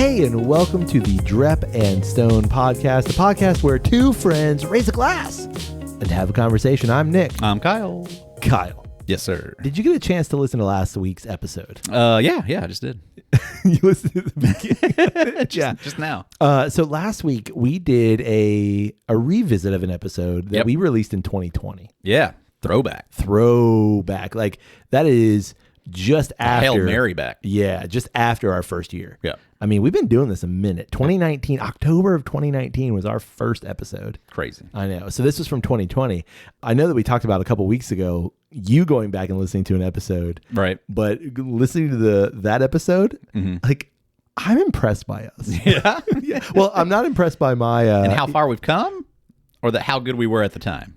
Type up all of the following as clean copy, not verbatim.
Hey, and welcome to the Drep and Stone podcast, the podcast where two friends raise a glass and have a conversation. I'm Nick. I'm Kyle. Kyle. Yes, sir. Did you get a chance to listen to last week's episode? Yeah, I just did. You listened to the beginning? Just now. So last week we did a revisit of an episode that we released in 2020. Yeah, throwback. Like that is just after Hail Mary back. Yeah, just after our first year. Yeah. I mean, we've been doing this a minute. 2019, October of 2019 was our first episode. Crazy. I know. So this was from 2020. I know that we talked about a couple weeks ago, you going back and listening to an episode. Right. But listening to that episode, like, I'm impressed by us. Yeah. Yeah. Well, I'm not impressed by my... and how far we've come? Or how good we were at the time?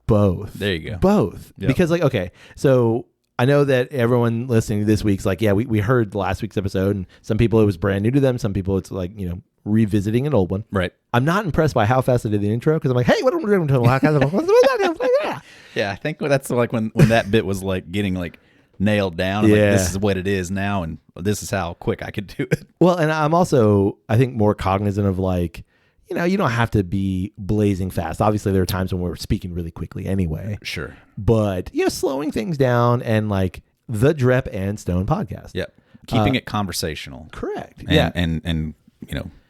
Both. There you go. Both. Yep. Because, like, okay, so... I know that everyone listening to this week's like, yeah, we heard last week's episode, and some people it was brand new to them. Some people it's like, revisiting an old one. Right. I'm not impressed by how fast I did the intro because I'm like, hey, what are we doing? Yeah, I think that's like when that bit was like getting like nailed down. Like, this is what it is now, and this is how quick I could do it. Well, and I'm also, I think, more cognizant of like, you don't have to be blazing fast. Obviously, there are times when we're speaking really quickly anyway. Sure. But, slowing things down and like the Drep and Stone podcast. Yep. Keeping it conversational. Correct. And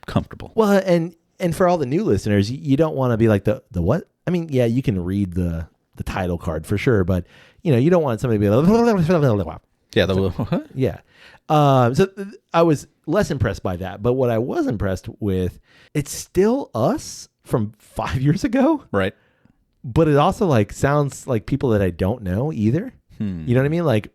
comfortable. Well, and for all the new listeners, you don't want to be like the what? I mean, yeah, you can read the title card for sure, but, you don't want somebody to be like... Yeah. What? Yeah. So I was less impressed by that, but what I was impressed with, it's still us from 5 years ago. Right. But it also like sounds like people that I don't know either. You know what I mean? Like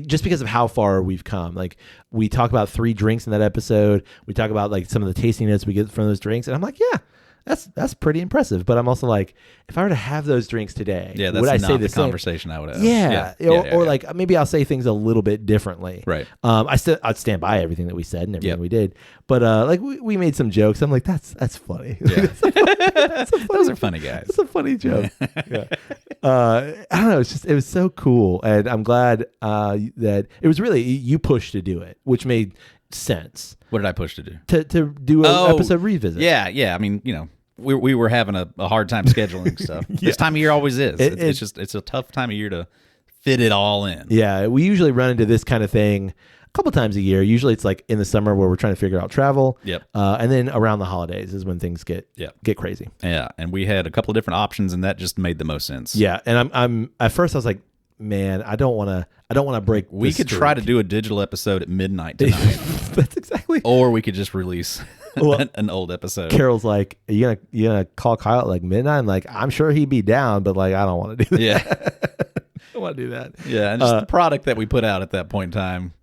just because of how far we've come. Like we talk about 3 drinks in that episode. We talk about like some of the tasting notes we get from those drinks. And I'm like, yeah, that's pretty impressive. But I'm also like, if I were to have those drinks today, that's would I not say the same conversation I would have. Yeah. Or like maybe I'll say things a little bit differently. Right. I'd stand by everything that we said and everything we did. But like we made some jokes. I'm like, that's funny. Yeah. Those are funny guys. That's a funny joke. Yeah. I don't know. It was so cool. And I'm glad that it was really, you pushed to do it, which made sense. What did I push to do? To do an episode revisit. Yeah. I mean, we were having a hard time scheduling stuff. This time of year always is. It's a tough time of year to fit it all in. Yeah, we usually run into this kind of thing a couple times a year. Usually it's like in the summer where we're trying to figure out travel. Yep. And then around the holidays is when things get crazy. Yeah, and we had a couple of different options, and that just made the most sense. Yeah, and I'm at first I was like, man, I don't want to break. We could try to do a digital episode at midnight tonight. That's exactly. Or we could just release an old episode. Carol's like, are you gonna call Kyle at like midnight? I'm like, I'm sure he'd be down, but like I don't want to do that. Yeah. I don't want to do that. Yeah, and just the product that we put out at that point in time,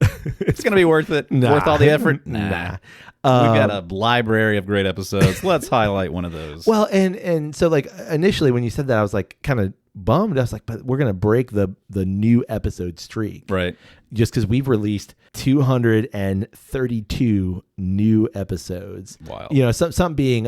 it's gonna be worth it. Worth all the effort. Nah. We've got a library of great episodes. Let's highlight one of those. Well, and so like initially when you said that, I was like kind of bummed. I was like, but we're gonna break the new episode streak, right? Just because we've released 232 new episodes. Wow. Some being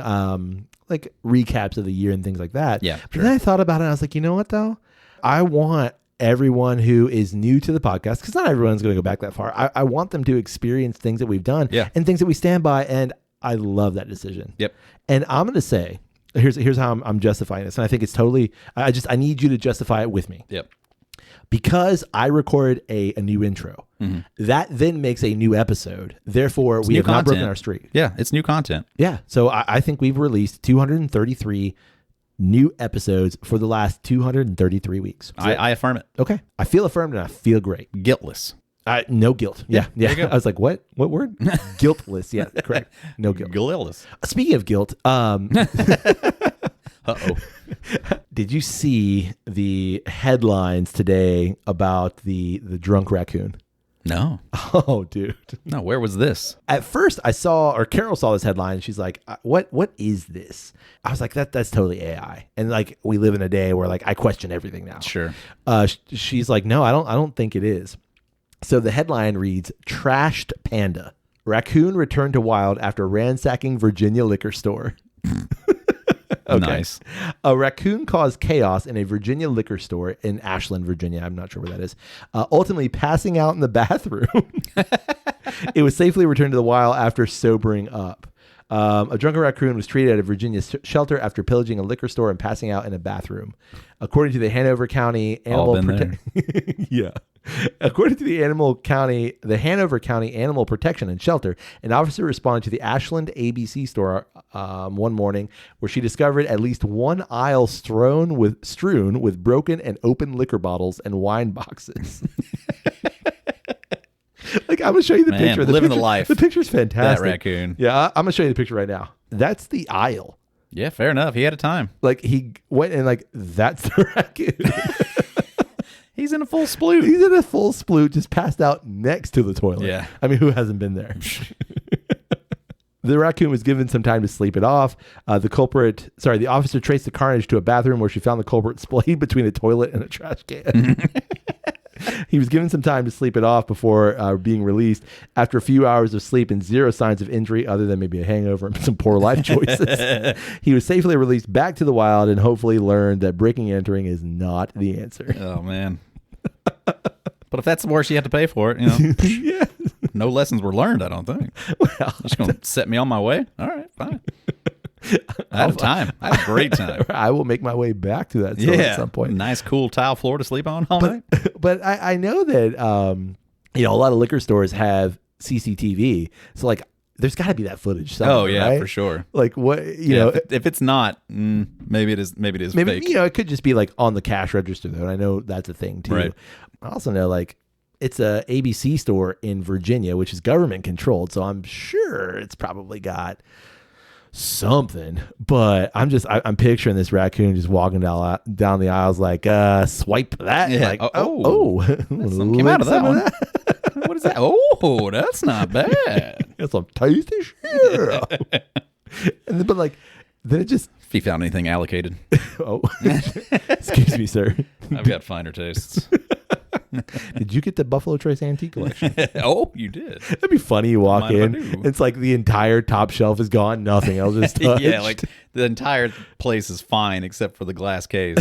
like recaps of the year and things like that. Yeah. But then I thought about it. And I was like, you know what though? I want everyone who is new to the podcast, because not everyone's going to go back that far. I want them to experience things that we've done and things that we stand by. And I love that decision. Yep. And I'm going to say, here's how I'm justifying this. And I think it's totally, I need you to justify it with me. Yep. Because I record a new intro, that then makes a new episode. Therefore, we have not broken our streak. Yeah, it's new content. Yeah. So I think we've released 233 new episodes for the last 233 weeks. I affirm it. Okay. I feel affirmed and I feel great. Guiltless. No guilt. Yeah. I was like, what word? Guiltless. Yeah, correct. No guilt. Guiltless. Speaking of guilt, uh-oh. Did you see the headlines today about the drunk raccoon? No. Oh, dude. No, where was this? At first Carol saw this headline and she's like, what is this? I was like, that's totally AI. And like, we live in a day where like, I question everything now. Sure. She's like, no, I don't think it is. So the headline reads, Trashed Panda. Raccoon returned to wild after ransacking Virginia liquor store. Okay. Nice. A raccoon caused chaos in a Virginia liquor store in Ashland, Virginia. I'm not sure where that is. Ultimately passing out in the bathroom. It was safely returned to the wild after sobering up. A drunken raccoon was treated at a Virginia shelter after pillaging a liquor store and passing out in a bathroom. According to the Hanover County Animal Yeah. According to the Hanover County Animal Protection and Shelter, an officer responded to the Ashland ABC store one morning where she discovered at least one aisle strewn with broken and open liquor bottles and wine boxes. Like, I'm going to show you the picture. Living the life. The picture's fantastic. That raccoon. Yeah, I'm going to show you the picture right now. That's the aisle. Yeah, fair enough. He had a time. Like, he went and, like, that's the raccoon. He's in a full sploot. He's in a full sploot, just passed out next to the toilet. Yeah. I mean, who hasn't been there? The raccoon was given some time to sleep it off. The officer traced the carnage to a bathroom where she found the culprit splayed between a toilet and a trash can. He was given some time to sleep it off before being released. After a few hours of sleep and zero signs of injury other than maybe a hangover and some poor life choices, he was safely released back to the wild and hopefully learned that breaking and entering is not the answer. Oh, man. But if that's the worst you had to pay for it, you know, Yeah. no lessons were learned, I don't think. Well, Just going to set me on my way? All right, fine. I had a time. I had a great time. I will make my way back to that store at some point. Nice, cool tile floor to sleep on all night. But I know that, a lot of liquor stores have CCTV. So, like, there's got to be that footage somewhere. Oh, yeah, right? for sure. Like, what, you know. If it's not, maybe it is fake. It could just be, like, on the cash register, though. And I know that's a thing, too. Right. I also know, like, it's a ABC store in Virginia, which is government controlled. So I'm sure it's probably got something, but I'm picturing this raccoon just walking down the aisles like, swipe that. Yeah. Like, something came out of that one. What is that? Oh, that's not bad. That's some tasty shit. Then it just. If you found anything allocated. Oh, excuse me, sir. I've got finer tastes. Did you get the Buffalo Trace Antique Collection? Oh, you did. That'd be funny. You walk in, it's like the entire top shelf is gone. Nothing else is touched. Yeah, like the entire place is fine except for the glass case.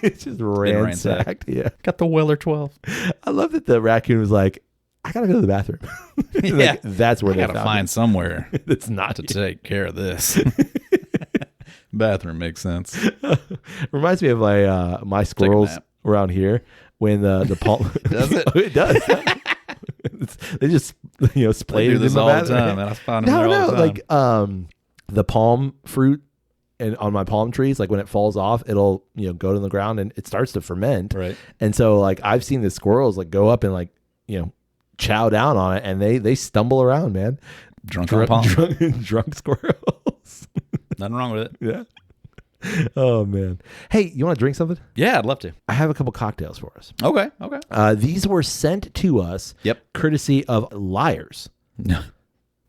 It's just ransacked. Yeah. Got the Weller 12. I love that the raccoon was like, I gotta go to the bathroom. Yeah, like, that's where I they gotta find somewhere that's not to take care of this. Bathroom makes sense. Reminds me of my squirrels around here when the palm does it? It does. They just splayed this all the time, and I find them there all the time. Like the palm fruit and on my palm trees, like when it falls off, it'll go to the ground and it starts to ferment. Right. And so like I've seen the squirrels like go up and like chow down on it, and they stumble around, man. Drunk squirrels. Nothing wrong with it. Yeah. Oh man. Hey, you want to drink something? Yeah, I'd love to. I have a couple cocktails for us. Okay. These were sent to us. Yep. Courtesy of Lyres. No,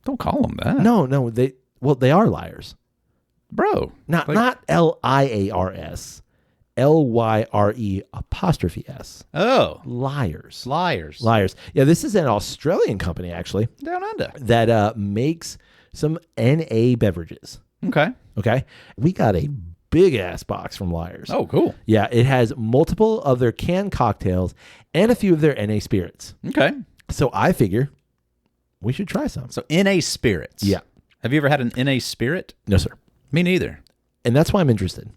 don't call them that. No, they are Lyres, bro. Not Liars. Lyre''s. Oh, Lyres. Yeah, this is an Australian company actually. Down under. That makes some NA beverages. Okay. We got a big ass box from Lyres. Oh, cool. Yeah, it has multiple of their canned cocktails and a few of their NA spirits. Okay. So I figure we should try some. So NA spirits. Yeah. Have you ever had an NA spirit? No, sir. Me neither. And that's why I'm interested.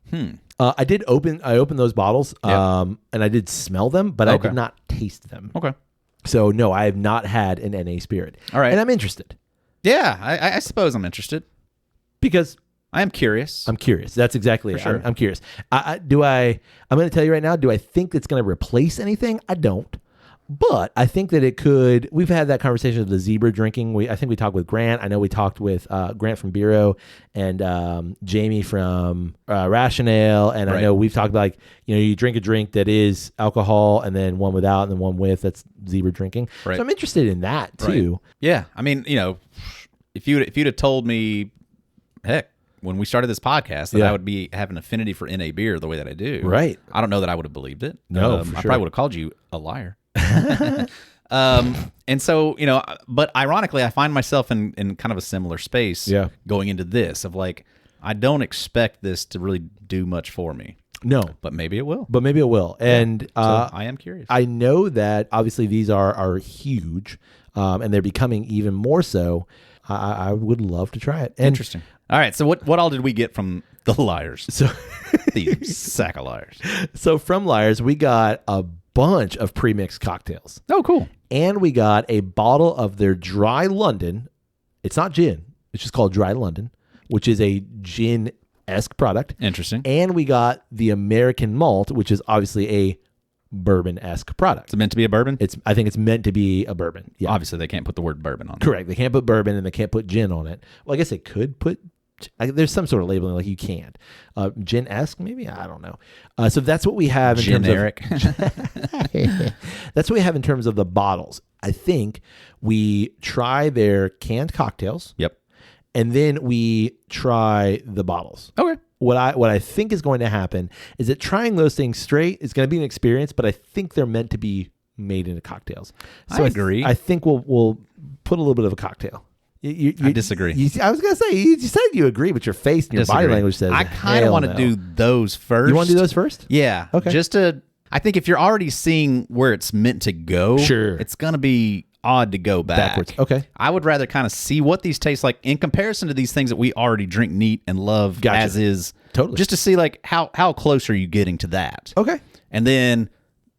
I opened those bottles, and I did smell them, but I did not taste them. Okay. So no, I have not had an NA spirit. All right. And I'm interested. Yeah, I suppose I'm interested. Because I am curious. I'm curious. That's exactly it. Sure. I'm curious. I'm going to tell you right now, do I think it's going to replace anything? I don't. But I think that it could. We've had that conversation of the zebra drinking. I think we talked with Grant. I know we talked with Grant from Bureau and Jamie from Rationale. And I know we've talked about, like, you drink a drink that is alcohol and then one without and then one with. That's zebra drinking. Right. So I'm interested in that too. Right. Yeah. I mean, if you'd have told me, heck, when we started this podcast, that I would have an affinity for NA beer the way that I do. Right. I don't know that I would have believed it. No, for sure. I probably would have called you a liar. And so, but ironically, I find myself in kind of a similar space going into this of like, I don't expect this to really do much for me. No. But maybe it will. And so I am curious. I know that obviously these are huge. and they're becoming even more so. I would love to try it. And interesting. All right, so what all did we get from the Lyres? So these sack of Lyres. So from Lyres, we got a bunch of pre-mixed cocktails. Oh, cool. And we got a bottle of their Dry London. It's not gin. It's just called Dry London, which is a gin-esque product. Interesting. And we got the American Malt, which is obviously a bourbon-esque product. Is it meant to be a bourbon? I think it's meant to be a bourbon. Yeah. Obviously, they can't put the word bourbon on it. Correct. They can't put bourbon and they can't put gin on it. Well, I guess they could put... there's some sort of labeling like you can't. Gin-esque, maybe? I don't know. So that's what we have in Generic. terms of... That's what we have in terms of the bottles. I think we try their canned cocktails. Yep. And then we try the bottles. Okay. What I think is going to happen is that trying those things straight is going to be an experience, but I think they're meant to be made into cocktails. So I agree. I think we'll put a little bit of a cocktail. I disagree. I was going to say, you said you agree, but your face and your body language says I kind of want to do those first. You want to do those first? Yeah. Okay. I think if you're already seeing where it's meant to go, sure, it's going to be odd to go backwards. Okay. I would rather kind of see what these taste like in comparison to these things that we already drink neat and love as is. Totally. Just to see like how close are you getting to that. Okay. And then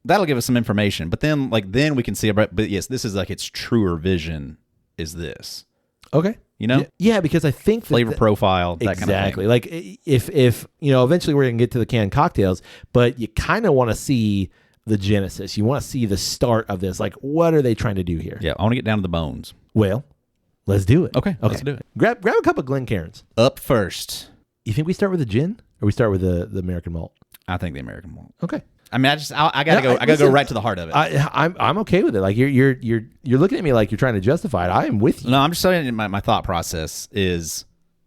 that'll give us some information. But then we can see about, but yes, this is like its truer vision is this. Okay. You know? Yeah, because I think flavor profile, that kind of thing. Exactly. Like if eventually we're going to get to the canned cocktails, but you kind of want to see the genesis. You want to see the start of this. Like, what are they trying to do here? Yeah, I want to get down to the bones. Well, let's do it. Okay. Let's do it. Grab a cup of Glencairns. Up first. You think we start with the gin or we start with the American Malt? I think the American Malt. Okay. I mean, I gotta go right to the heart of it. I'm okay with it. Like you're looking at me like you're trying to justify it. I am with you. No, I'm just telling you my thought process is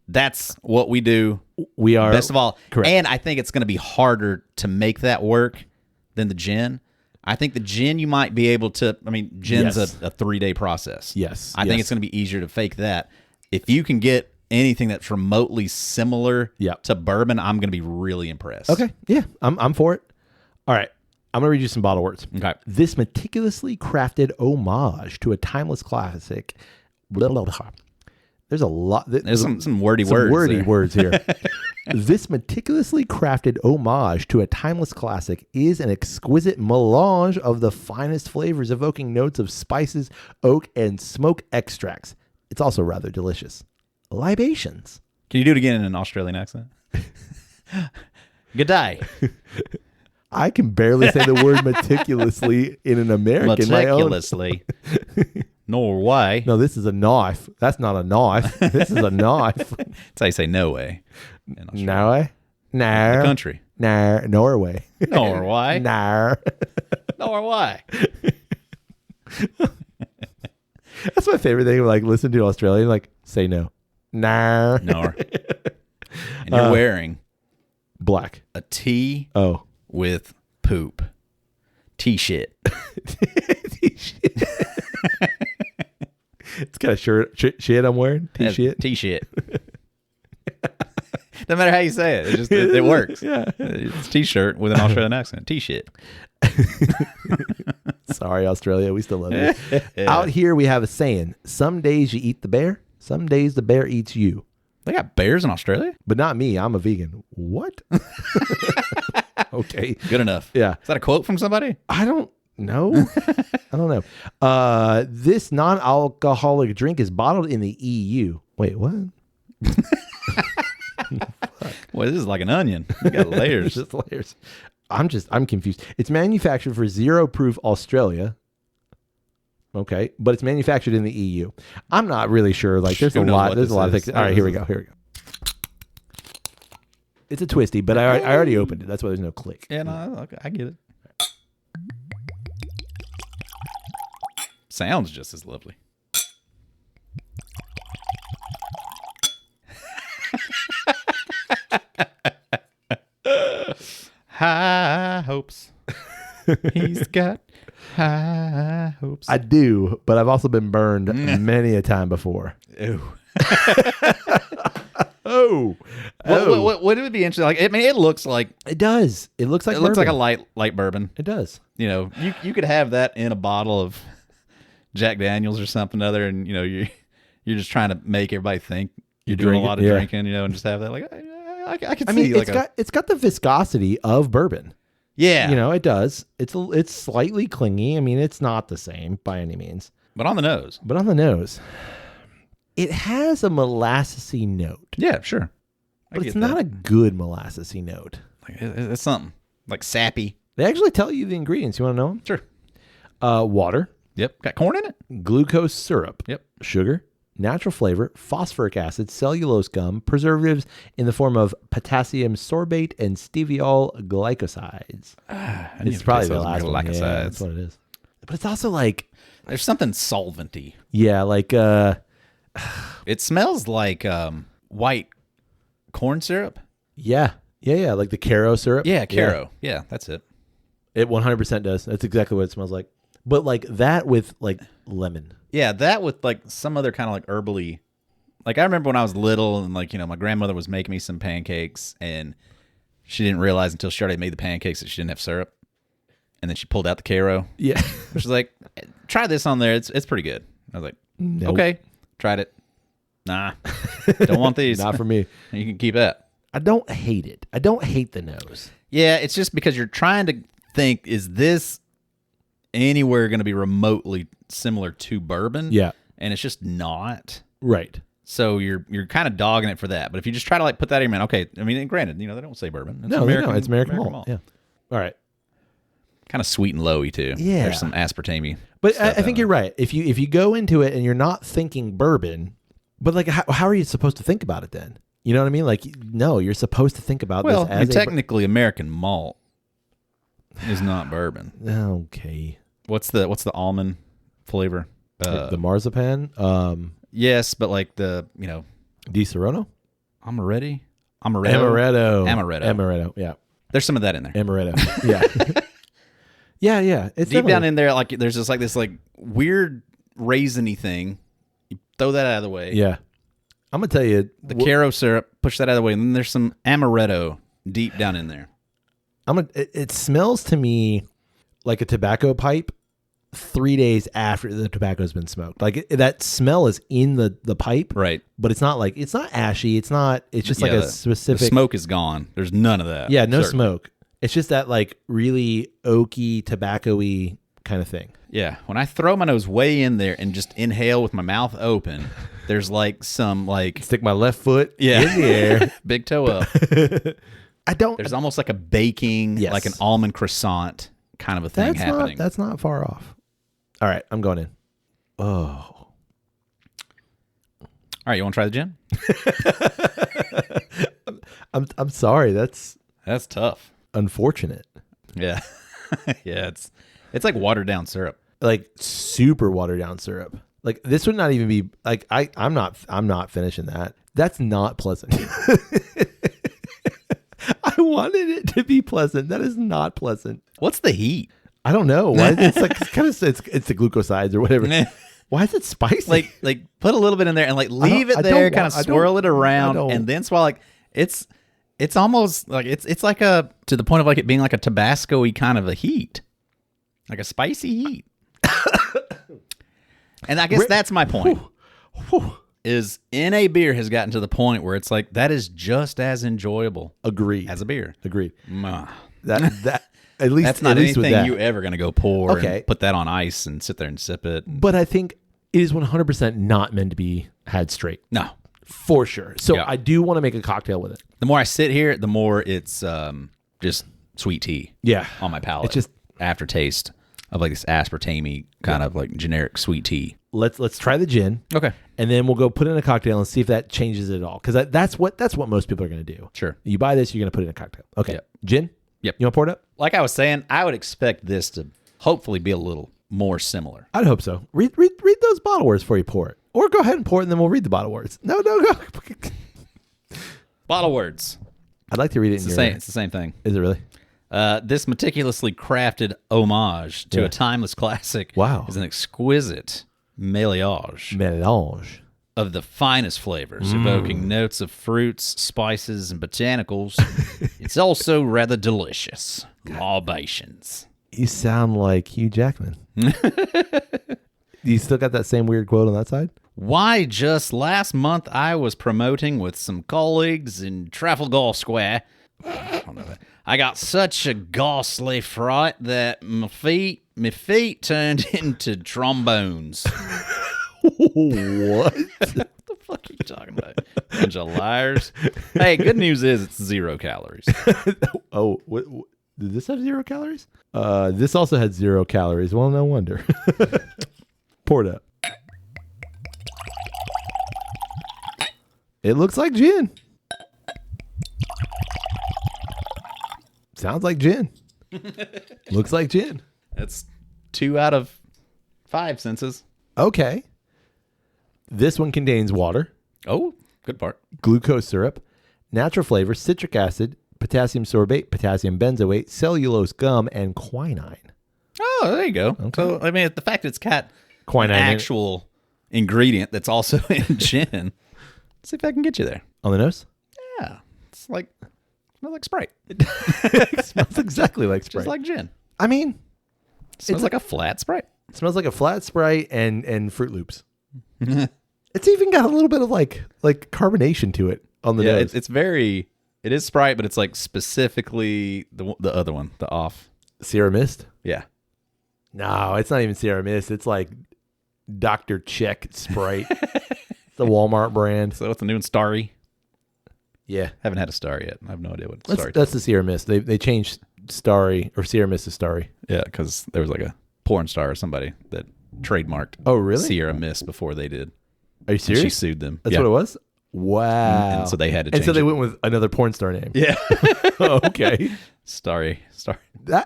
that's what we do. We are best of all. Correct. And I think it's going to be harder to make that work than the gin. I think the gin you might be able to. I mean, gin's a 3-day process. Yes. I think it's going to be easier to fake that. If you can get anything that's remotely similar to bourbon, I'm going to be really impressed. Okay. Yeah, I'm for it. All right. I'm going to read you some bottle words. Okay. This meticulously crafted homage to a timeless classic. Blah, blah, blah. There's a lot. There's some wordy words here. This meticulously crafted homage to a timeless classic is an exquisite melange of the finest flavors, evoking notes of spices, oak, and smoke extracts. It's also rather delicious. Libations. Can you do it again in an Australian accent? Good day. I can barely say the word meticulously in an American. Meticulously. Norway. No, this is a knife. That's not a knife. This is a knife. That's how you say no way. Norway? No. The country. No. Norway. Norway. No. Norway. That's my favorite thing. Like, listen to Australian, like, say no. No. No. And you're wearing black. A tee. Oh. With poop. T-shit. T-shit. It's got a shit I'm wearing. T-shit. T-shit. No matter how you say it, it works. Yeah. It's T-shirt with an Australian accent. T-shit. Sorry, Australia. We still love you. Out here, we have a saying: some days you eat the bear, some days the bear eats you. They got bears in Australia? But not me. I'm a vegan. What? Okay. Good enough. Yeah. Is that a quote from somebody? I don't know. I don't know. This non-alcoholic drink is bottled in the EU. Wait, what? Well, this is like an onion. You got layers. Just layers. I'm confused. It's manufactured for zero proof Australia. Okay, but it's manufactured in the EU. I'm not really sure. Like, there's a lot of things. All right, here we go. It's a twisty, but I already opened it. That's why there's no click. Yeah, no, okay, I get it. Sounds just as lovely. High hopes. He's got high hopes. I do, but I've also been burned many a time before. Ew. Oh. What would it be interesting? Like, I mean, it looks like it does. It looks like looks like a light bourbon. It does. You know, you could have that in a bottle of Jack Daniels or something other, and you're just trying to make everybody think you're doing a lot of drinking, and just have that like I can see. It's got the viscosity of bourbon. Yeah, it does. It's slightly clingy. I mean, it's not the same by any means. But on the nose, it has a molassesy note. Yeah, sure. But it's not a good molassesy note. It's something like sappy. They actually tell you the ingredients. You want to know them? Sure. Water. Yep. Got corn in it. Glucose syrup. Yep. Sugar. Natural flavor. Phosphoric acid. Cellulose gum. Preservatives in the form of potassium sorbate and steviol glycosides. It's probably the last one. Yeah, that's what it is. But it's also like... There's something solventy. Yeah, like... It smells like white corn syrup. Yeah. Like the Karo syrup. Yeah, Karo. Yeah, that's it. It 100% does. That's exactly what it smells like. But like that with like lemon. Yeah, that with like some other kind of like herbally. Like I remember when I was little and like, my grandmother was making me some pancakes and she didn't realize until she already made the pancakes that she didn't have syrup. And then she pulled out the Karo. Yeah. She's like, try this on there. It's pretty good. I was like, nope. Okay. Tried it. Nah. Don't want these. Not for me. You can keep that. I don't hate it. I don't hate the nose. Yeah, it's just because you're trying to think, is this anywhere going to be remotely similar to bourbon? Yeah. And it's just not. Right. So you're kind of dogging it for that. But if you just try to like put that in your mind, okay, I mean, and granted, they don't say bourbon. It's it's American malt. Yeah. All right. Kind of sweet and lowy too. Yeah. There's some aspartame. But I think you're right. If you go into it and you're not thinking bourbon, but like how are you supposed to think about it then? You know what I mean? Like, no, you're supposed to think about this as technically American malt is not bourbon. Okay. What's the almond flavor? The marzipan? Yes, but like the, Di Serono? Amaretto. Yeah. There's some of that in there. Amaretto. Yeah. Yeah. It's deep down in there, like there's just like this like weird raisiny thing. You throw that out of the way. Yeah. I'm gonna tell you the Karo syrup. Push that out of the way, and then there's some amaretto deep down in there. It smells to me like a tobacco pipe 3 days after the tobacco's been smoked. Like that smell is in the pipe, right? But it's not ashy. It's just like a specific. The smoke is gone. There's none of that. Yeah, no smoke. It's just that like really oaky, tobacco-y kind of thing. Yeah. When I throw my nose way in there and just inhale with my mouth open, there's like some like stick my left foot in the air, big toe up. There's almost like a baking, like an almond croissant kind of a thing happening. That's not far off. All right, I'm going in. Oh. All right, you want to try the gin? I'm sorry. That's tough. Unfortunate. Yeah. Yeah, it's like watered down syrup. Like super watered down syrup. Like this would not even be like I'm not finishing that. That's not pleasant. I wanted it to be pleasant. That is not pleasant. What's the heat? I don't know. Why it's like it's the glucosides or whatever. Why is it spicy? Like put a little bit in there and like leave it there, kind of swirl it around, and then swallow. Like it's almost like it's like to the point of like it being like a Tabasco-y kind of a heat, like a spicy heat. And I guess that's my point. Is NA beer has gotten to the point where it's like that is just as enjoyable. Agreed. As a beer. Agreed. That at least that's not at least anything you ever going to go pour and put that on ice and sit there and sip it. But I think it is 100% not meant to be had straight. No. For sure. So I do want to make a cocktail with it. The more I sit here, the more it's just sweet tea. Yeah. On my palate. It's just aftertaste of like this aspartame kind of like generic sweet tea. Let's try the gin. Okay. And then we'll go put it in a cocktail and see if that changes it at all. Because that's what most people are going to do. Sure. You buy this, you're going to put it in a cocktail. Okay. Yep. Gin? Yep. You want to pour it up? Like I was saying, I would expect this to hopefully be a little more similar. I'd hope so. Read those bottle words before you pour it. Or go ahead and pour it and then we'll read the bottle words. No, go. Bottle words. I'd like to read it It's the same thing. Is it really? This meticulously crafted homage to a timeless classic is an exquisite melange of the finest flavors, evoking notes of fruits, spices, and botanicals. It's also rather delicious. Libations. You sound like Hugh Jackman. You still got that same weird quote on that side? Why, just last month I was promoting with some colleagues in Trafalgar Square. I don't know that. I got such a ghastly fright that my feet turned into trombones. What? What the fuck are you talking about? Bunch of liars. Hey, good news is it's 0 calories. Oh, what, did this have 0 calories? This also had 0 calories. Well, no wonder. Pour it up. It looks like gin. Sounds like gin. Looks like gin. That's 2 out of 5 senses. Okay. This one contains water, Oh, good part. glucose syrup, natural flavor, citric acid, potassium sorbate, potassium benzoate, cellulose gum, and quinine. Oh, there you go. Okay. So, I mean, the fact that it's got Quinine an actual ingredient that's also in gin. See if I can get you there. On the nose? Yeah. It's like, smells like Sprite. It smells exactly like Sprite. Just like gin. I mean, Smells like a flat Sprite. it smells like a flat Sprite and Fruit Loops. It's even got a little bit of like carbonation to it on the nose. It's very, it is Sprite, but it's like specifically the other one, the off. Sierra Mist? Yeah. No, it's not even Sierra Mist. It's like Dr. Check Sprite. It's the Walmart brand. So it's the new one, Starry. Yeah. Haven't had a Star yet. I have no idea what Starry That's the Sierra Mist. They changed Starry or Sierra Mist to Starry. Yeah, because there was like a porn star or somebody that trademarked Oh, really? Sierra Mist before they did. Are you serious? And she sued them. That's what it was? Wow. And so they had to change And so they it. went with another porn star name. Yeah. Okay. Starry.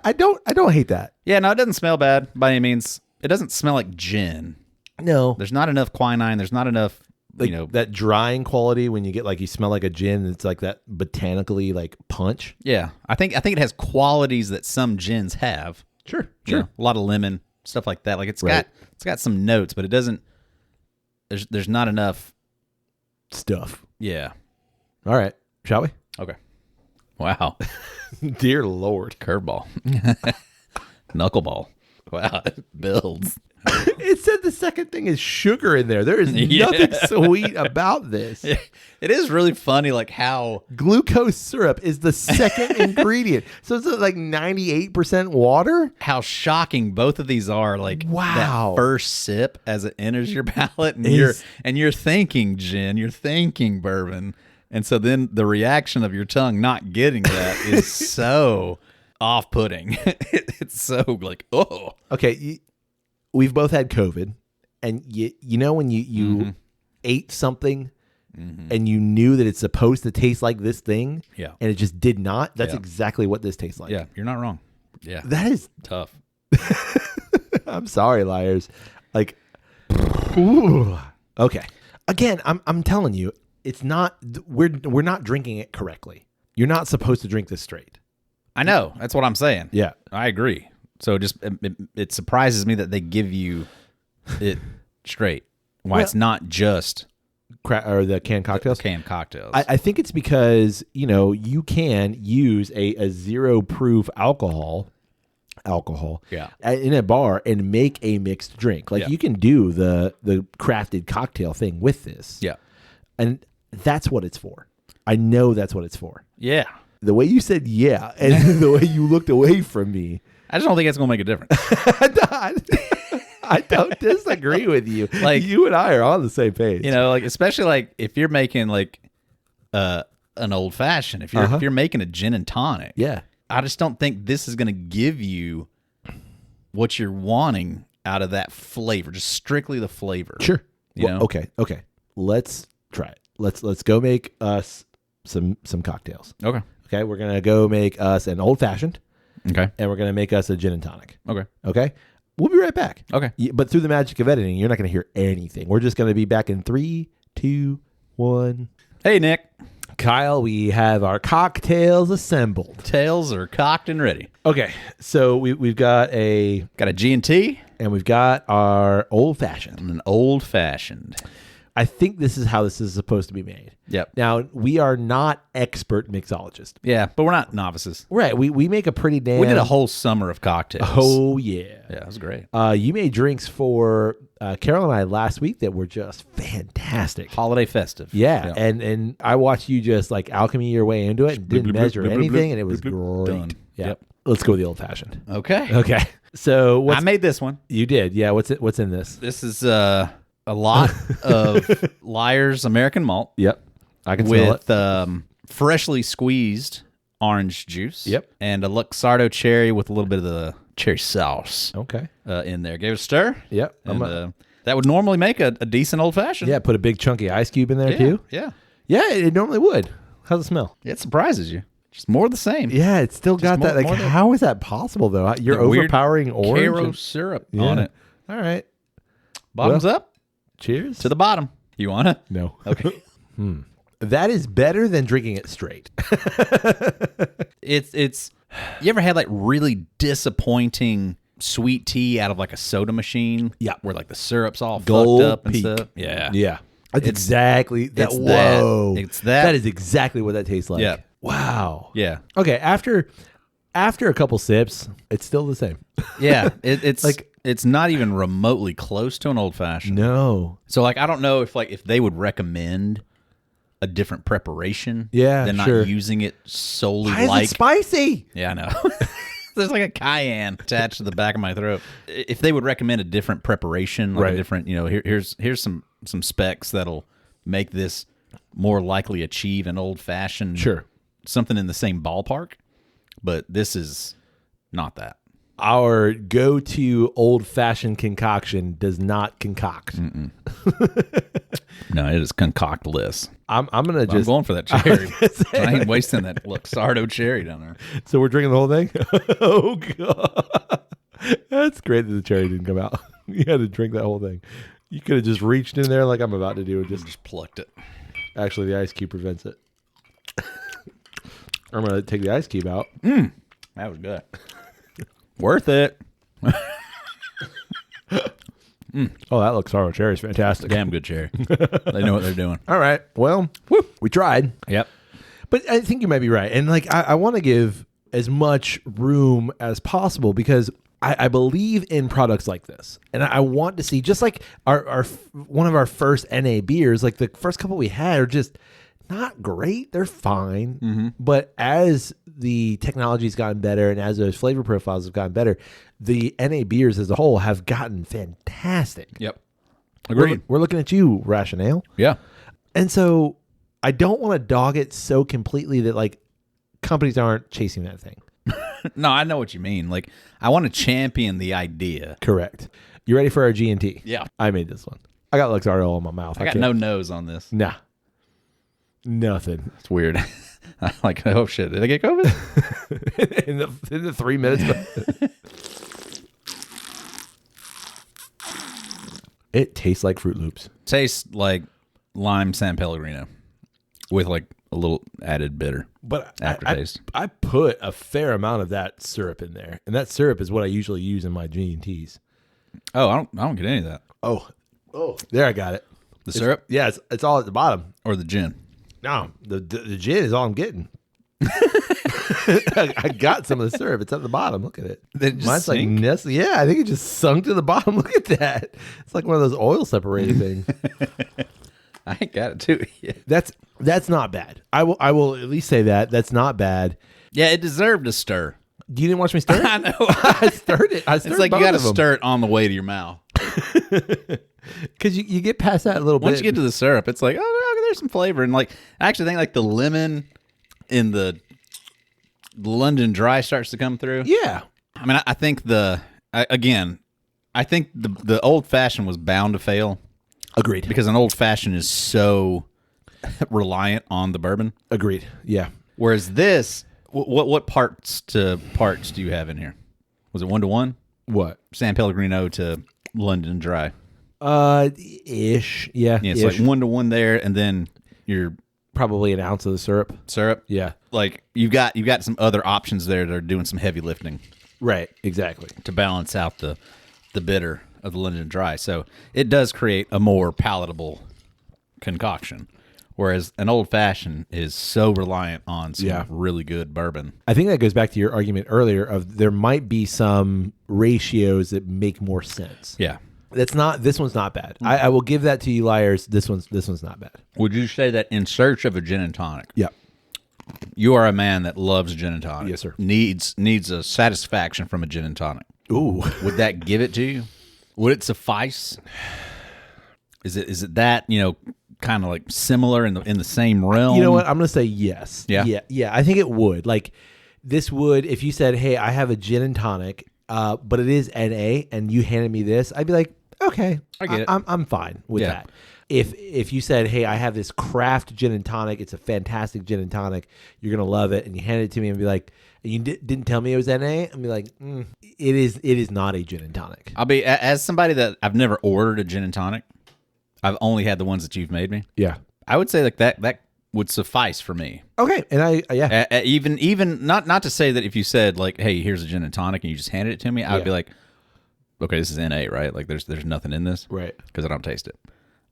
I don't hate that. Yeah, no, it doesn't smell bad by any means. It doesn't smell like gin. No. There's not enough quinine. There's not enough, Like that drying quality when you get like you smell like a gin, it's like that botanically like punch. Yeah, I think it has qualities that some gins have. Sure. You know, a lot of lemon, stuff like that. Like it's Right. got some notes, but it doesn't. There's not enough Stuff. Yeah. All right. Shall we? Okay. Wow. Dear Lord. Curveball. Knuckleball. Wow. It builds. It said the second thing is sugar in there. There is nothing sweet about this. It is really funny, like how glucose syrup is the second ingredient. So it's like 98% water. How shocking both of these are. Like wow. That first sip as it enters your palate, and you're thinking gin, you're thinking bourbon, and so then the reaction of your tongue not getting that is so off-putting. It's so like, oh. Okay. We've both had COVID, and you know when you ate something and you knew that it's supposed to taste like this thing, and it just did not. That's exactly what this tastes like. Yeah, you're not wrong. Yeah, that is tough. I'm sorry, Lyres. Like, ooh. Okay. Again, I'm telling you, it's not. We're not drinking it correctly. You're not supposed to drink this straight. I know. That's what I'm saying. Yeah, I agree. So it surprises me that they give you it straight. Why it's not just or the canned cocktails. Canned cocktails. I think it's because you can use a 0 proof alcohol in a bar and make a mixed drink. Like you can do the crafted cocktail thing with this. Yeah, and that's what it's for. I know that's what it's for. Yeah. The way you said yeah, and the way you looked away from me. I just don't think it's going to make a difference. I don't disagree with you. Like you and I are on the same page. Like especially like if you're making like an old fashioned, if you're making a gin and tonic. Yeah. I just don't think this is going to give you what you're wanting out of that flavor, just strictly the flavor. Sure. Okay. Let's try it. Let's go make us some cocktails. Okay. Okay, we're going to go make us an old fashioned. Okay. And we're going to make us a gin and tonic. Okay. Okay. We'll be right back. Okay. But through the magic of editing, you're not going to hear anything. We're just going to be back in 3, 2, 1. Hey, Nick. Kyle, we have our cocktails assembled. Tails are cocked and ready. Okay. So we've got a G&T. And we've got our old fashioned. An old fashioned. I think this is how this is supposed to be made. Yep. Now, we are not expert mixologists. Yeah, but we're not novices. Right. We make a pretty damn... We did a whole summer of cocktails. Oh, yeah. Yeah, it was great. You made drinks for Carol and I last week that were just fantastic. Holiday festive. Yeah. And I watched you just like alchemy your way into it and didn't measure anything, and it was great. Done. Yeah. Yep. Let's go with the old-fashioned. Okay. So I made this one. You did. Yeah. What's in this? This is a lot of Lyres American malt. Yep. I can smell it. With freshly squeezed orange juice. Yep. And a Luxardo cherry with a little bit of the cherry sauce. Okay. In there. Gave it a stir. Yep. And, that would normally make a decent old fashioned. Yeah. Put a big chunky ice cube in there too. Yeah. Yeah. It normally would. How's it smell? It surprises you. Just more of the same. Yeah. It's still got that. Like, how is that possible though? You're overpowering orange. Karo syrup on it. All right. Bottoms up. Cheers. To the bottom. You want it? No. Okay. That is better than drinking it straight. It's. You ever had like really disappointing sweet tea out of like a soda machine? Yeah. Where like the syrup's all Gold fucked up and peak. stuff. Yeah. Yeah. That's exactly that. it's Whoa. that. It's that. That is exactly what that tastes like. Yeah. Wow. Yeah. Okay. After a couple sips, it's still the same. Yeah. It's Like- like it's not even remotely close to an old fashioned. No. So like I don't know if they would recommend a different preparation. Yeah, than sure. not using it solely Why is like it spicy? Yeah, I know. There's like a cayenne attached to the back of my throat. If they would recommend a different preparation, like Right. a different, here's some specs that'll make this more likely achieve an old fashioned, Sure. something in the same ballpark. But this is not that. Our go-to old-fashioned concoction does not concoct. No, it is concoctless. I'm gonna I'm just. going for that cherry. I ain't wasting that Luxardo cherry down there. So we're drinking the whole thing. Oh god, that's great that the cherry didn't come out. You had to drink that whole thing. You could have just reached in there like I'm about to do and just Plucked it. Actually, the ice cube prevents it. I'm gonna take the ice cube out. That was good. Worth it. Oh, that looks Karo cherry is fantastic. Damn good cherry. They know what they're doing. All right. Well, we tried. Yep. But I think you might be right. And like I want to give as much room as possible because I believe in products like this. And I want to see, just like our one of our first NA beers, like the first couple we had are just not great. They're fine. But as the technology's gotten better and as those flavor profiles have gotten better, the NA beers as a whole have gotten fantastic. Yep. Agreed. We're looking at you, Rationale. Yeah. And so I don't want to dog it so completely that like companies aren't chasing that thing. No, I know what you mean. Like, I want to champion the idea. Correct. You ready for our G&T? Yeah. I made this one. I got Luxardo all in my mouth. I got no nose on this. Nah. Nothing. It's weird. I'm like, oh shit, did I get COVID? in the 3 minutes. It tastes like Fruit Loops. Tastes like lime San Pellegrino with like a little added bitter. But aftertaste. I put a fair amount of that syrup in there. And that syrup is what I usually use in my G&Ts. Oh, I don't get any of that. Oh, there I got it. The syrup? Yeah, it's all at the bottom. Or the gin? No, the gin is all I'm getting. I got some of the syrup. It's at the bottom. Look at it. Mine's like nestled. Yeah, I think it just sunk to the bottom. Look at that. It's like one of those oil separated things. I ain't got it too. Yeah. That's not bad. I will at least say that's not bad. Yeah, it deserved a stir. You didn't watch me stir it? I know. I stirred it. It's like you got to stir it on the way to your mouth. Because you get past that a little bit. Once you get to the syrup, it's like, oh, there's some flavor. And like, I actually think like the lemon in the London Dry starts to come through. Yeah. I mean, I think the old fashioned was bound to fail. Agreed. Because an old fashioned is so reliant on the bourbon. Agreed. Yeah. Whereas this, what parts do you have in here? Was it 1-to-1? What? San Pellegrino to London Dry. Ish. Yeah. Yeah, it's like 1-to-1 there, and then your probably an ounce of the syrup. Yeah. Like you've got some other options there that are doing some heavy lifting. Right. Exactly. To balance out the bitter of the London Dry. So it does create a more palatable concoction. Whereas an old fashioned is so reliant on some really good bourbon. I think that goes back to your argument earlier of there might be some ratios that make more sense. Yeah. This one's not bad. I will give that to you, Lyres. This one's not bad. Would you say that in search of a gin and tonic? Yeah. You are a man that loves gin and tonic. Yes, sir. Needs a satisfaction from a gin and tonic. Ooh. Would that give it to you? Would it suffice? Is it that, kind of like similar in the same realm? You know what? I'm going to say yes. Yeah. Yeah. I think it would. Like this would, if you said, "Hey, I have a gin and tonic, but it is NA," and you handed me this, I'd be like, "Okay, I get it. I'm fine with that." If you said, "Hey, I have this craft gin and tonic, it's a fantastic gin and tonic, you're gonna love it," and you handed it to me and be like, and you didn't tell me it was NA, I'd be like, it is not a gin and tonic. I'll be, as somebody that I've never ordered a gin and tonic, I've only had the ones that you've made me. Yeah, I would say like that would suffice for me. Okay, and even not to say that if you said like, "Hey, here's a gin and tonic," and you just handed it to me, I would be like, "Okay, this is NA, right? Like there's nothing in this, right?" Because I don't taste it,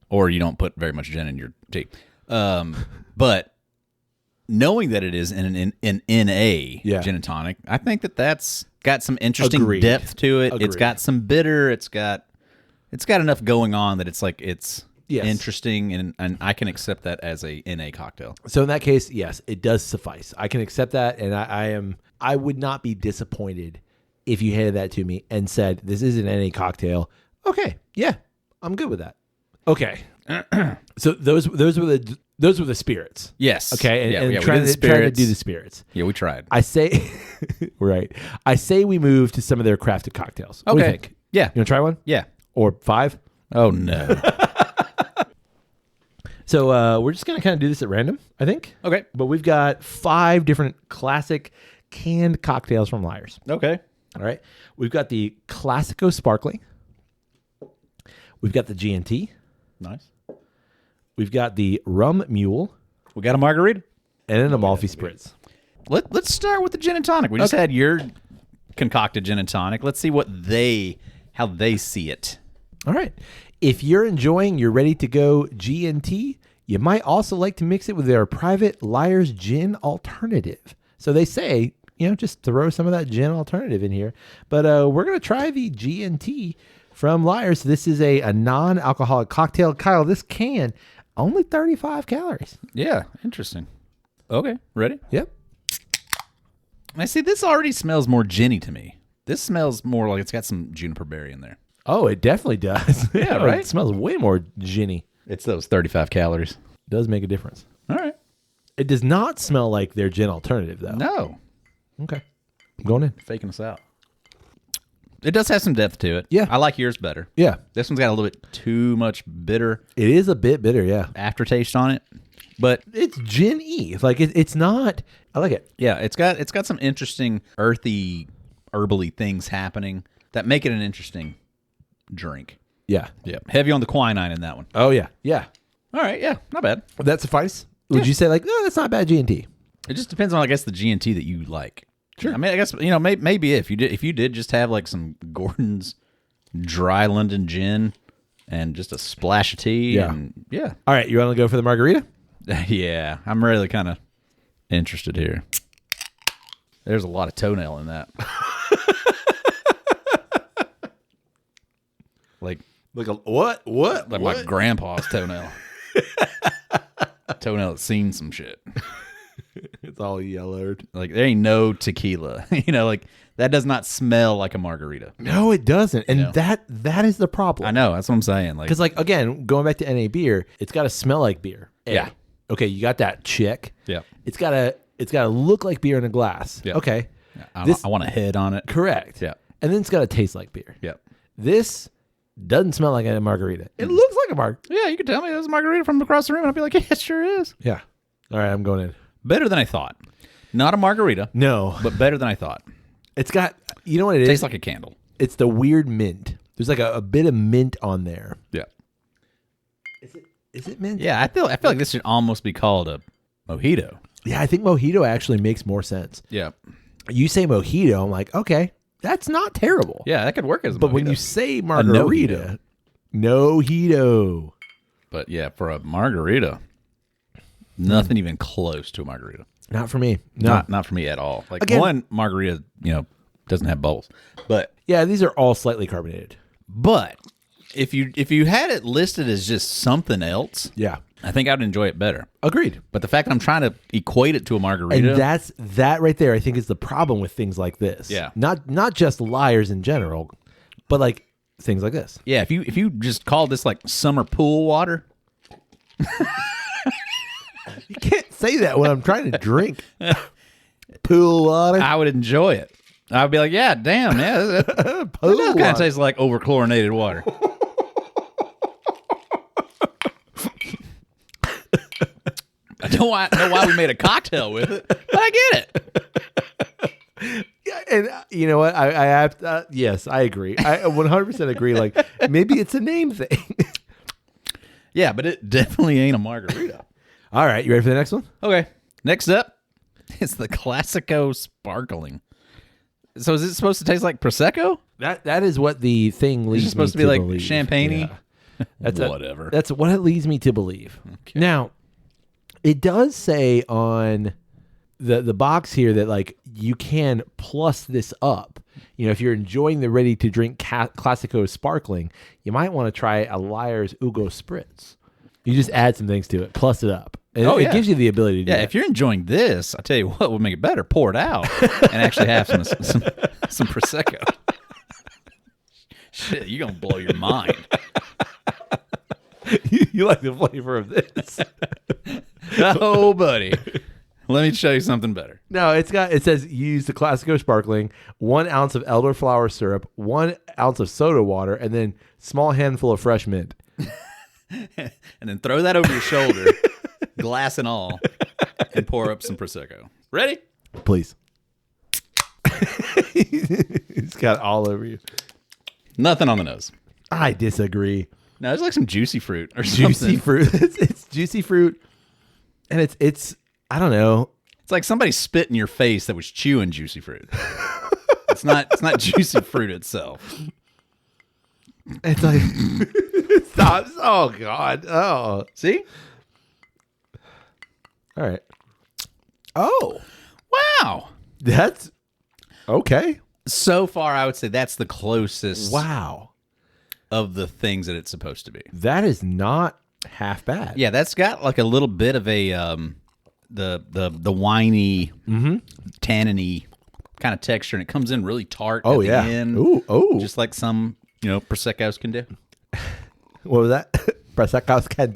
or you don't put very much gin in your tea. But knowing that it is an NA gin and tonic, I think that's got some interesting depth to it. It's got some bitter. It's got enough going on that it's like it's interesting, and I can accept that as a NA cocktail. So in that case, yes, it does suffice. I can accept that, and I would not be disappointed if you handed that to me and said, "This is an NA cocktail." Okay, yeah, I'm good with that. Okay, so those were the spirits. Yes. Okay, and trying to do the spirits. Yeah, we tried. I say, right. I say we move to some of their crafted cocktails. Okay. What do you think? Yeah. You want to try one? Yeah. Or 5? Oh no. So we're just gonna kind of do this at random, I think. Okay. But we've got 5 different classic canned cocktails from Lyres. Okay. All right. We've got the Classico Sparkling. We've got the G&T. Nice. We've got the Rum Mule. We got a margarita. And an Amalfi Spritz. Let's start with the gin and tonic. We just had your concocted gin and tonic. Let's see how they see it. All right. If you're enjoying your ready-to-go G&T, you might also like to mix it with their private Lyres gin alternative. So they say, just throw some of that gin alternative in here. But we're going to try the G&T from Lyres. This is a non-alcoholic cocktail. Kyle, this can, only 35 calories. Yeah, interesting. Okay, ready? Yep. I see this already smells more ginny to me. This smells more like it's got some juniper berry in there. Oh, it definitely does. Yeah, right? It smells way more ginny. It's those 35 calories. It does make a difference. All right. It does not smell like their gin alternative, though. No. Okay. I'm going in. Faking us out. It does have some depth to it. Yeah. I like yours better. Yeah. This one's got a little bit too much bitter. It is a bit bitter, yeah. Aftertaste on it. But it's gin-y. Like it's not. I like it. Yeah, it's got some interesting earthy, herbally things happening that make it an interesting drink. Yeah. Yeah. Heavy on the quinine in that one. Oh yeah. Yeah. All right. Yeah. Not bad. Would that suffice? Would you say like, no, that's not bad G&T? It just depends on, I guess, the G&T that you like. Sure. I mean, I guess maybe if you did just have like some Gordon's dry London gin and just a splash of tea. Yeah. Yeah. All right. You want to go for the margarita? Yeah. I'm really kind of interested here. There's a lot of toenail in that. Like a what? Like my grandpa's toenail. Toenail that's seen some shit. It's all yellowed. Like there ain't no tequila. Like that does not smell like a margarita. No, it doesn't. And that is the problem. I know. That's what I'm saying. Like, because again, going back to NA beer, it's got to smell like beer. Yeah. Okay, you got that check. Yeah. It's gotta look like beer in a glass. Yeah. Okay. Yeah. I want a head on it. Correct. Yeah. And then it's gotta taste like beer. Yeah. This doesn't smell like a margarita. It looks like a margarita. Yeah, you could tell me there's a margarita from across the room, and I'd be like, yeah, it sure is. Yeah. All right, I'm going in. Better than I thought. Not a margarita. No. But better than I thought. It's got, you know what it is? Tastes like a candle. It's the weird mint. There's like a bit of mint on there. Yeah. Is it mint? Yeah, I feel like this should almost be called a mojito. Yeah, I think mojito actually makes more sense. Yeah. You say mojito, I'm like, okay, that's not terrible. Yeah, that could work as a But mojito. when you say margarita, no-hito. But yeah, for a margarita, nothing even close to a margarita. Not for me. No. Not for me at all. Like Again, one margarita, doesn't have bubbles. But yeah, these are all slightly carbonated. But if you had it listed as just something else, Yeah. I think I'd enjoy it better. Agreed. But the fact that I'm trying to equate it to a margarita, And that right there, I think, is the problem with things like this. Yeah. Not just Lyres in general, but like things like this. yeah, if you just called this like summer pool water, You can't say that when I'm trying to drink pool water. I would enjoy it. I'd be like, yeah, damn, yeah, that Pool kind of water. tastes like over chlorinated water. I don't know why we made a cocktail with it, but I get it. Yeah, and you know what? I have yes, I agree. I 100% agree. Like maybe it's a name thing. Yeah, but it definitely ain't a margarita. All right, you ready for the next one? Okay, next up is the Classico Sparkling. So is it supposed to taste like Prosecco? That is what the thing leads Is it supposed me to be like believe. champagne-y? Yeah. That's Whatever. That's what it leads me to believe. Okay. Now, it does say on the box here that like you can plus this up. If you're enjoying the ready to drink Classico Sparkling, you might want to try a Lyre's Ugo Spritz. You just add some things to it, plus it up. And it gives you the ability to do Yeah, that. if you're enjoying this, I tell you what would make it better. Pour it out and actually have some Prosecco. Shit, you're going to blow your mind. you like the flavor of this. Oh, buddy. Let me show you something better. No, it says use the Classico Sparkling, 1 ounce of elderflower syrup, 1 ounce of soda water, and then small handful of fresh mint. And then throw that over your shoulder, glass and all, and pour up some Prosecco. Ready? Please. It's got all over you. Nothing on the nose. I disagree. No, it's like some juicy fruit or something. Juicy fruit. It's juicy fruit, and it's I don't know. It's like somebody spit in your face that was chewing juicy fruit. It's not juicy fruit itself. It's like stop. Oh God. Oh. See? All right. Oh. Wow. That's okay. So far, I would say that's the closest Wow. of the things that it's supposed to be. That is not half bad. Yeah, that's got like a little bit of a the winey, tanniny kind of texture, and it comes in really tart at the end. Ooh. Just like some Proseccos can do. What was that? Prosecco's can.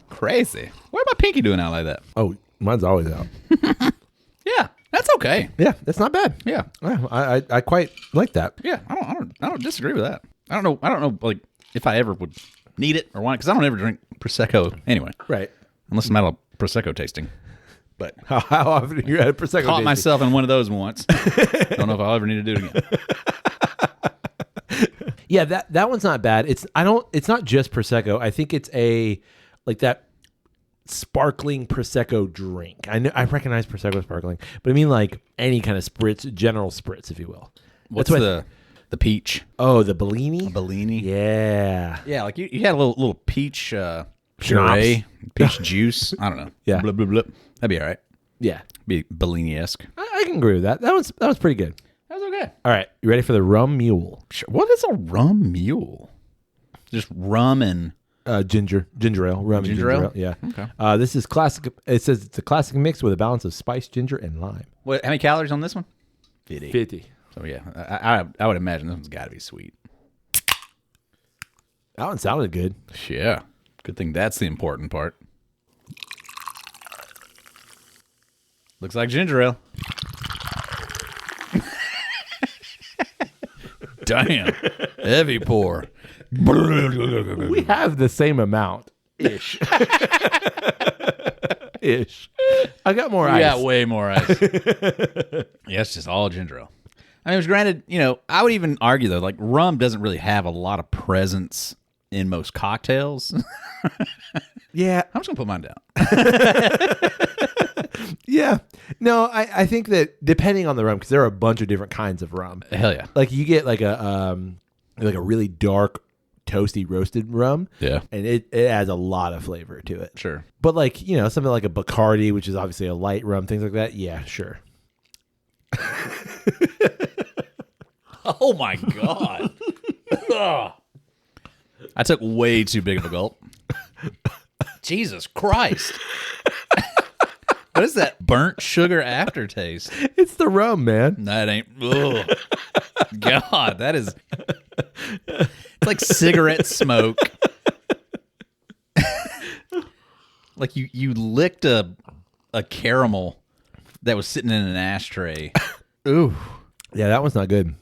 Crazy. Why my pinky doing out like that? Oh, mine's always out. Yeah, that's okay. Yeah, that's not bad. Yeah, I quite like that. yeah. I don't disagree with that. I don't know like if I ever would need it or want it, because I don't ever drink Prosecco anyway. Right. Unless I'm at a Prosecco tasting. But How often you had a Prosecco? caught tasting? myself in one of those once. Don't know if I'll ever need to do it again. Yeah, that one's not bad. It's not just Prosecco. I think it's like that sparkling Prosecco drink. I recognize Prosecco sparkling, but I mean like any kind of spritz, general spritz, if you will. What's the peach? Oh, the Bellini? Bellini? Yeah. Yeah, like you had a little peach Schnapps. puree, peach juice. I don't know. Yeah. Blah, blah, blah. That'd be all right. Yeah. Be Bellini-esque. I can agree with that. That was pretty good. That was okay. All right. You ready for the rum mule? Sure. What is a rum mule? Just rum and... Ginger ale. Rum and Ginger ale? Yeah. Okay. This is classic. It says it's a classic mix with a balance of spice, ginger, and lime. What? How many calories on this one? 50. So yeah, I would imagine this one's got to be sweet. That one sounded good. Yeah. Good thing that's the important part. Looks like ginger ale. Damn. Heavy pour. We have the same amount. Ish. Ish. I got more ice. Yeah, way more ice. Yeah, it's just all ginger ale. I mean, it was granted, I would even argue, though, like, rum doesn't really have a lot of presence in most cocktails. Yeah. I'm just going to put mine down. Yeah. No, I think that depending on the rum, because there are a bunch of different kinds of rum. Hell yeah. Like you get like a really dark toasty roasted rum. Yeah. And it adds a lot of flavor to it. Sure. But like, something like a Bacardi, which is obviously a light rum, things like that. Yeah, sure. Oh my God. I took way too big of a gulp. Jesus Christ. What is that burnt sugar aftertaste? It's the rum, man. That ain't. Ugh. God, that is. It's like cigarette smoke. Like you licked a caramel that was sitting in an ashtray. Ooh. Yeah, that one's not good.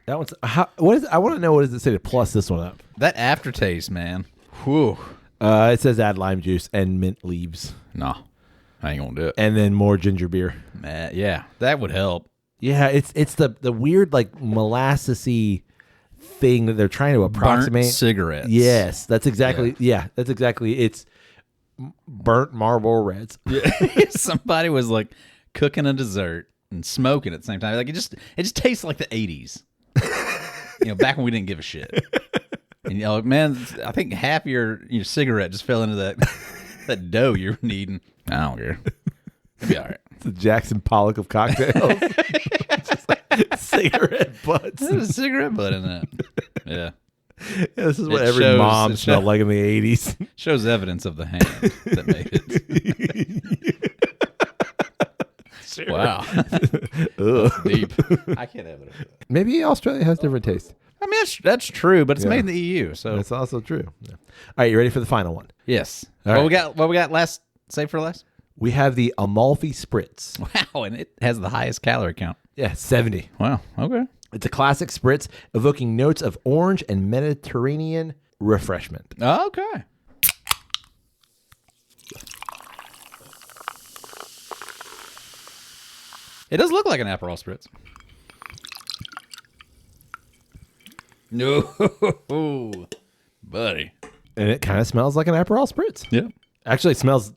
That one's what is? I want to know, what does it say to plus this one up? That aftertaste, man. Whew. It says add lime juice and mint leaves. No, I ain't gonna do it. And then more ginger beer. Yeah, that would help. Yeah, it's the weird like molassesy thing that they're trying to approximate. Burnt cigarettes. Yes, that's exactly. Yeah, that's exactly. It's burnt Marlboro Reds. Yeah. Somebody was like cooking a dessert and smoking at the same time. Like it just tastes like the 80s. Back when we didn't give a shit. And man, I think half your cigarette just fell into that dough you're kneading. I don't care. It'll be all right. It's the Jackson Pollock of cocktails. Just like cigarette butts. There's a cigarette butt in that. Yeah. Yeah, this is what every mom smelled like in the 80s. Shows evidence of the hand that made it. Sure. Wow. That's deep. I can't have it. Maybe Australia has different tastes. I mean, that's true, but it's made in the EU, so that's also true. Yeah. All right, you ready for the final one? Yes. All right. What we got last? Save for last. We have the Amalfi Spritz. Wow, and it has the highest calorie count. Yeah, 70. Wow. Okay. It's a classic spritz evoking notes of orange and Mediterranean refreshment. Okay. It does look like an Aperol Spritz. No, buddy. And it kind of smells like an Aperol Spritz. Yeah. Actually, it smells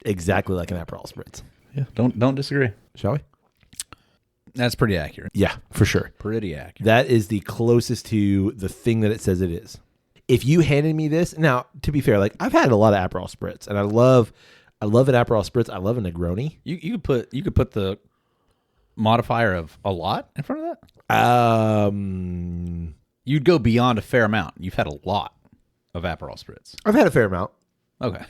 exactly like an Aperol Spritz. Yeah. Don't disagree. Shall we? That's pretty accurate. Yeah, for sure. Pretty accurate. That is the closest to the thing that it says it is. If you handed me this, now, to be fair, like I've had a lot of Aperol Spritz, and I love an Aperol Spritz. I love a Negroni. You could put the modifier of a lot in front of that. You'd go beyond a fair amount. You've had a lot of Aperol Spritz. I've had a fair amount. Okay.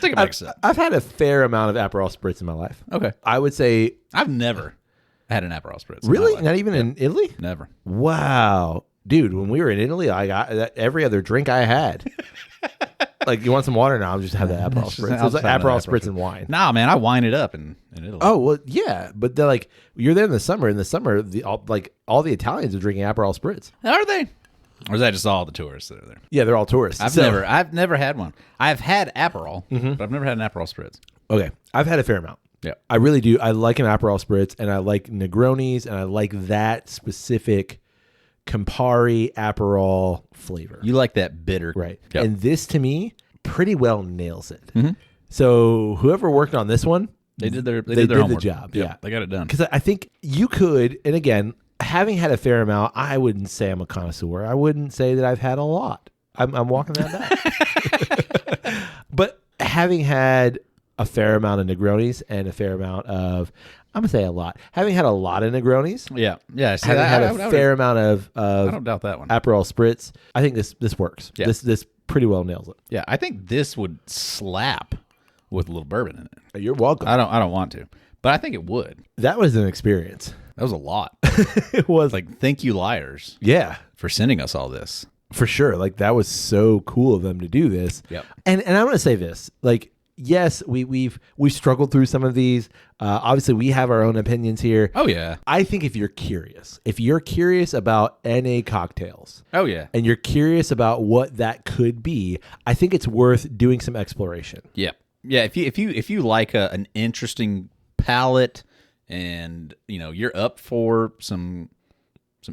Take a back step. I've had a fair amount of Aperol Spritz in my life. Okay. I would say I've never had an Aperol Spritz. Really? Not even in Italy? Never. Wow. Dude, when we were in Italy, I got every other drink I had. Like, you want some water now? I'll just have the Aperol Spritz. It was like Aperol Spritz and wine. Nah, man, I wine it up in Italy. Oh, well, yeah. But they're like, you're there in the summer. In the summer, all the Italians are drinking Aperol Spritz. Are they? Or is that just all the tourists that are there? Yeah, they're all tourists. I've never had one. I've had Aperol, but I've never had an Aperol Spritz. Okay. I've had a fair amount. Yeah. I really do. I like an Aperol Spritz, and I like Negronis, and I like that specific Campari Aperol flavor. You like that bitter. Right. Yep. And this, to me, pretty well nails it. Mm-hmm. So whoever worked on this one, they did their homework. The job. Yep, yeah. They got it done. Because I think you could, and again, having had a fair amount, I wouldn't say I'm a connoisseur. I wouldn't say that I've had a lot. I'm walking that back. But having had a fair amount of Negronis and a fair amount of, I'm going to say a lot. Having had a lot of Negronis. Yeah. Yeah. See, having had a fair amount of I don't doubt that one. Aperol Spritz. I think this works. Yeah. This pretty well nails it. Yeah. I think this would slap with a little bourbon in it. You're welcome. I don't want to, but I think it would. That was an experience. That was a lot. It was. Like, thank you, Lyres. Yeah. For sending us all this. For sure. Like, that was so cool of them to do this. Yep. And I'm going to say this. Like, yes, we've struggled through some of these. Obviously, we have our own opinions here. Oh, yeah. I think if you're curious about NA cocktails. Oh, yeah. And you're curious about what that could be, I think it's worth doing some exploration. Yeah. Yeah. If you like an interesting palate and, you're up for some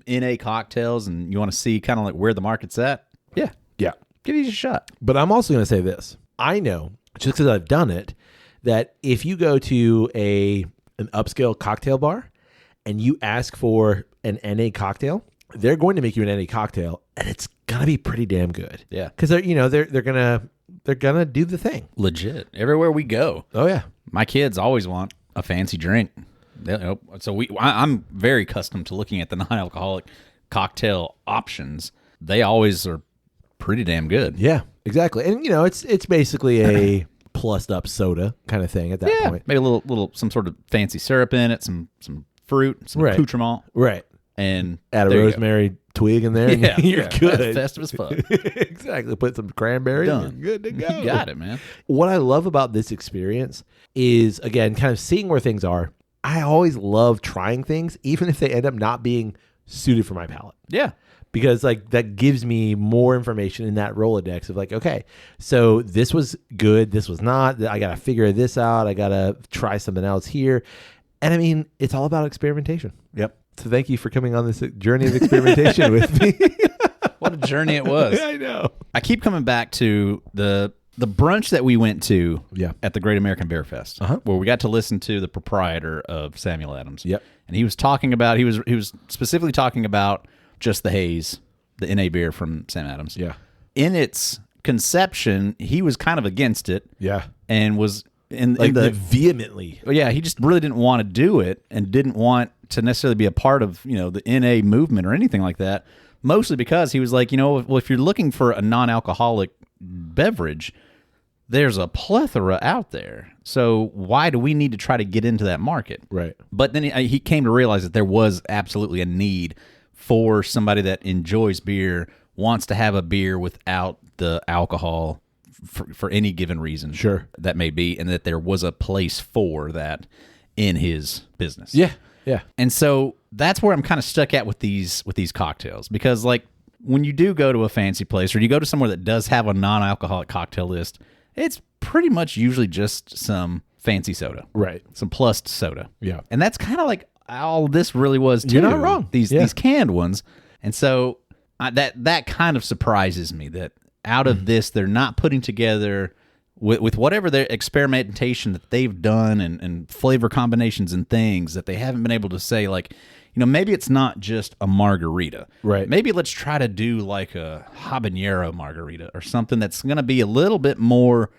NA cocktails and you want to see kind of like where the market's at. Yeah. Yeah. Give these a shot. But I'm also going to say this. I know, just because I've done it, that if you go to an upscale cocktail bar and you ask for an NA cocktail, they're going to make you an NA cocktail, and it's gonna be pretty damn good. Yeah, because they're gonna do the thing legit everywhere we go. Oh yeah, my kids always want a fancy drink. So I'm very accustomed to looking at the non-alcoholic cocktail options. They always are pretty damn good. Yeah, exactly. And it's basically a plussed up soda kind of thing at that point. Maybe a little some sort of fancy syrup in it, some fruit, some accoutrement, right? And add a rosemary twig in there. Yeah, you're good. That's festive as fuck. Exactly. Put some cranberry. Done. You're good to go. You got it, man. What I love about this experience is, again, kind of seeing where things are. I always love trying things, even if they end up not being suited for my palate. Yeah. Because that gives me more information in that Rolodex of okay, so this was good, this was not. I got to figure this out. I got to try something else here. And I mean, it's all about experimentation. Yep. So thank you for coming on this journey of experimentation with me. What a journey it was. I know. I keep coming back to the brunch that we went to at the Great American Beer Fest, where we got to listen to the proprietor of Samuel Adams. Yep. And he was talking about, he was specifically talking about just the haze, the NA beer from Sam Adams. Yeah. In its conception, he was kind of against it. Yeah. And was vehemently. Yeah, he just really didn't want to do it and didn't want to necessarily be a part of, the NA movement or anything like that. Mostly because he was like, well, if you're looking for a non-alcoholic beverage, there's a plethora out there. So why do we need to try to get into that market? Right. But then he came to realize that there was absolutely a need for somebody that enjoys beer, wants to have a beer without the alcohol for any given reason. Sure. That may be, and that there was a place for that in his business. Yeah. Yeah. And so that's where I'm kind of stuck at with these cocktails, because when you do go to a fancy place or you go to somewhere that does have a non-alcoholic cocktail list, it's pretty much usually just some fancy soda. Right. Some plussed soda. Yeah. And that's kind of like all this really was too. You're not wrong. These canned ones. And so that kind of surprises me that out of this, they're not putting together with whatever their experimentation that they've done and flavor combinations and things that they haven't been able to say, maybe it's not just a margarita. Right. Maybe let's try to do like a habanero margarita or something that's going to be a little bit more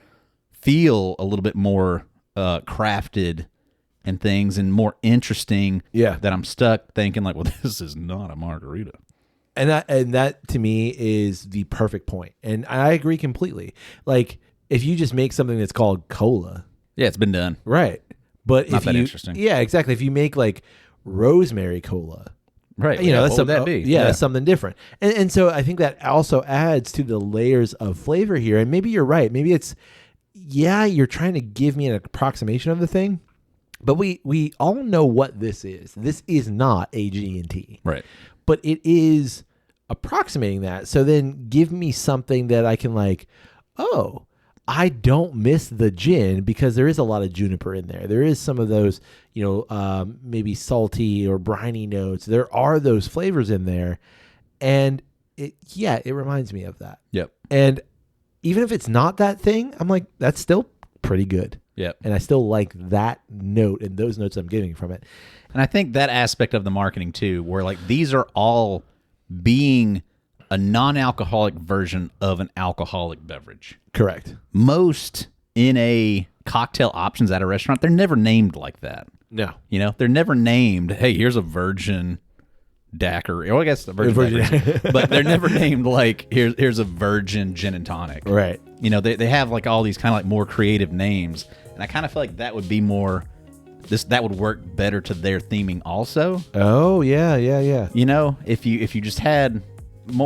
crafted and things and more interesting. Yeah. That I'm stuck thinking well, this is not a margarita. And that to me is the perfect point. And I agree completely. If you just make something that's called cola. Yeah, it's been done. Right. But not that interesting. Yeah, exactly. If you make rosemary cola. Right. That's what would that be? Yeah, that's something different. And so I think that also adds to the layers of flavor here. And maybe you're right. Maybe it's, you're trying to give me an approximation of the thing. But we all know what this is. This is not a G&T. Right. But it is approximating that. So then give me something that I can I don't miss the gin, because there is a lot of juniper in there. There is some of those, maybe salty or briny notes. There are those flavors in there. And it reminds me of that. Yep. And even if it's not that thing, I'm like, that's still pretty good. Yep. And I still like that note and those notes I'm getting from it. And I think that aspect of the marketing too, where these are all being a non-alcoholic version of an alcoholic beverage. Correct. Most NA cocktail options at a restaurant, they're never named like that. No. They're never named, hey, here's a virgin daiquiri. Or I guess a virgin daiquiri. But they're never named here's a virgin gin and tonic. Right. They have all these kind of more creative names. And I kind of feel like that would be more, that would work better to their theming also. Oh, yeah. If you just had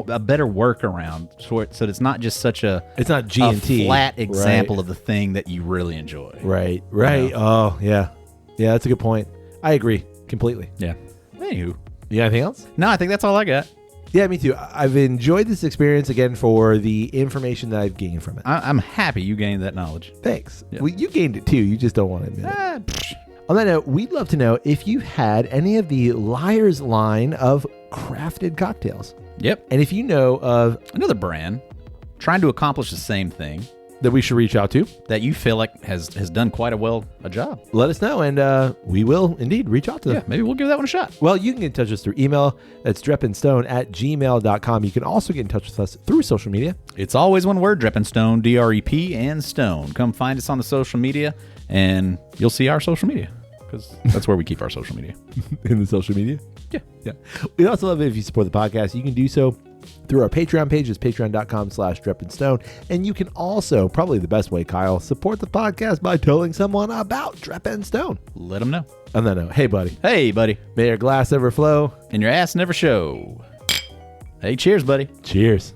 a better workaround so it's not just such it's not G&T, a flat example of the thing that you really enjoy. Right. Oh, yeah, that's a good point. I agree completely. Yeah. Anywho, you got anything else? No, I think that's all I got. Yeah, me too. I've enjoyed this experience again for the information that I've gained from it. I'm happy you gained that knowledge. Thanks. Yeah. Well, you gained it too. You just don't want to admit it. On that note, we'd love to know if you had any of the Lyres line of crafted cocktails. Yep. And if you know of another brand trying to accomplish the same thing, that we should reach out to, that you feel like has done quite a job. let us know, and we will indeed reach out to them. Yeah, maybe we'll give that one a shot. Well, you can get in touch with us through email. That's drepandstone@gmail.com. You can also get in touch with us through social media. It's always one word, Drep and Stone, DREP and Stone. Come find us on the social media, and you'll see our social media, because that's where we keep our social media. In the social media? Yeah. We'd also love it if you support the podcast. You can do so through our Patreon page. It's patreon.com/drepandstone. And you can also, probably the best way, Kyle, support the podcast by telling someone about Drep and Stone. Let them know. On that note, hey, buddy. Hey, buddy. May your glass ever flow. And your ass never show. Hey, cheers, buddy. Cheers.